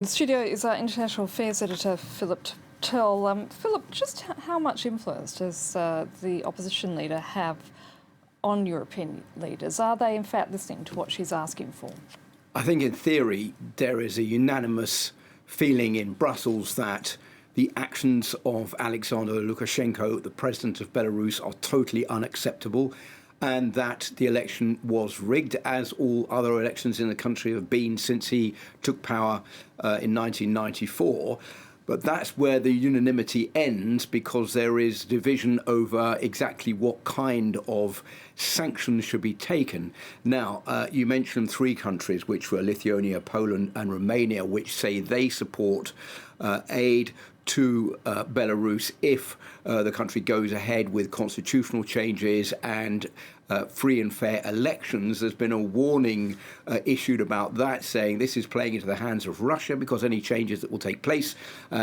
The studio is our international affairs editor, Philip Turle. Philip, just how much influence does the opposition leader have on European leaders? Are they, in fact, listening to what she's asking for? I think in theory there is a unanimous feeling in Brussels that the actions of Alexander Lukashenko, the president of Belarus, are totally unacceptable, and that the election was rigged, as all other elections in the country have been since he took power in 1994. But that's where the unanimity ends, because there is division over exactly what kind of sanctions should be taken. Now, you mentioned three countries, which were Lithuania, Poland and Romania, which say they support aid to Belarus if the country goes ahead with constitutional changes and free and fair elections. There's been a warning issued about that, saying this is playing into the hands of Russia, because any changes that will take place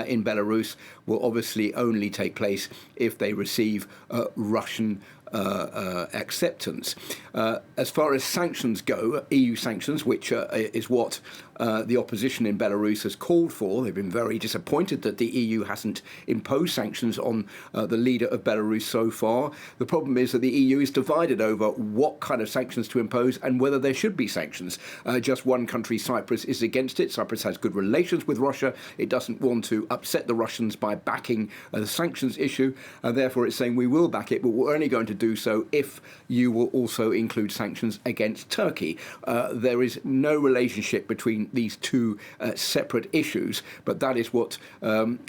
in Belarus will obviously only take place if they receive Russian acceptance. As far as sanctions go, EU sanctions, which is what the opposition in Belarus has called for, they've been very disappointed that the EU hasn't imposed sanctions on the leader of Belarus so far. The problem is that the EU is divided over what kind of sanctions to impose and whether there should be sanctions. Just one country, Cyprus, is against it. Cyprus has good relations with Russia. It doesn't want to upset the Russians by backing the sanctions issue, and therefore it's saying we will back it, but we're only going to do so if you will also include sanctions against Turkey. There is no relationship between these two separate issues, but that is what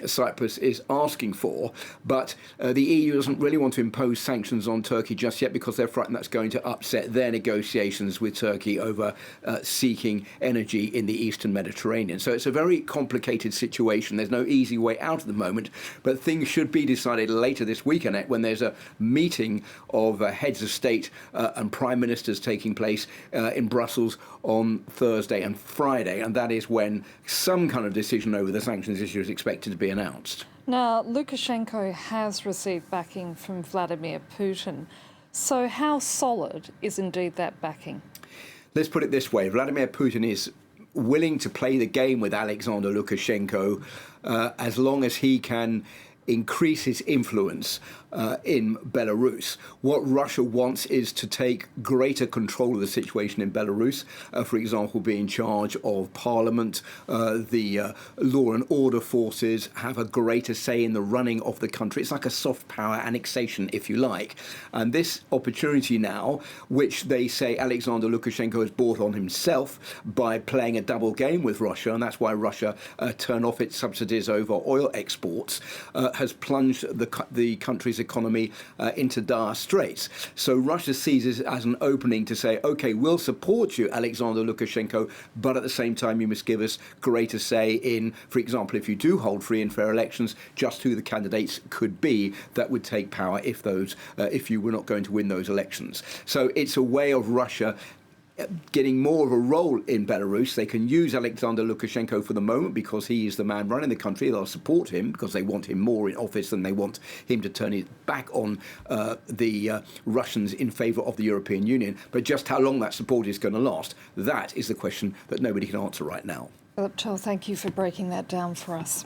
Cyprus is asking for. But the EU doesn't really want to impose sanctions on Turkey just yet, because they're frightened that's going to upset their negotiations with Turkey over seeking energy in the Eastern Mediterranean. So it's a very complicated situation. There's no easy way out at the moment, but things should be decided later this week, Annette, when there's a meeting of heads of state and prime ministers taking place in Brussels on Thursday and Friday, and that is when some kind of decision over the sanctions issue is expected to be announced. Now, Lukashenko has received backing from Vladimir Putin. So how solid is indeed that backing? Let's put it this way. Vladimir Putin is willing to play the game with Alexander Lukashenko as long as he can increase his influence in Belarus. What Russia wants is to take greater control of the situation in Belarus, for example, be in charge of parliament, the law and order forces, have a greater say in the running of the country. It's like a soft power annexation, if you like. And this opportunity now, which they say Alexander Lukashenko has brought on himself by playing a double game with Russia, and that's why Russia turned off its subsidies over oil exports, has plunged the country's economy into dire straits. So Russia sees this as an opening to say, OK, we'll support you, Alexander Lukashenko, but at the same time you must give us greater say in, for example, if you do hold free and fair elections, just who the candidates could be that would take power if you were not going to win those elections. So it's a way of Russia getting more of a role in Belarus. They can use Alexander Lukashenko for the moment because he is the man running the country. They'll support him because they want him more in office than they want him to turn his back on the Russians in favour of the European Union. But just how long that support is going to last, that is the question that nobody can answer right now. Philip Turle, thank you for breaking that down for us.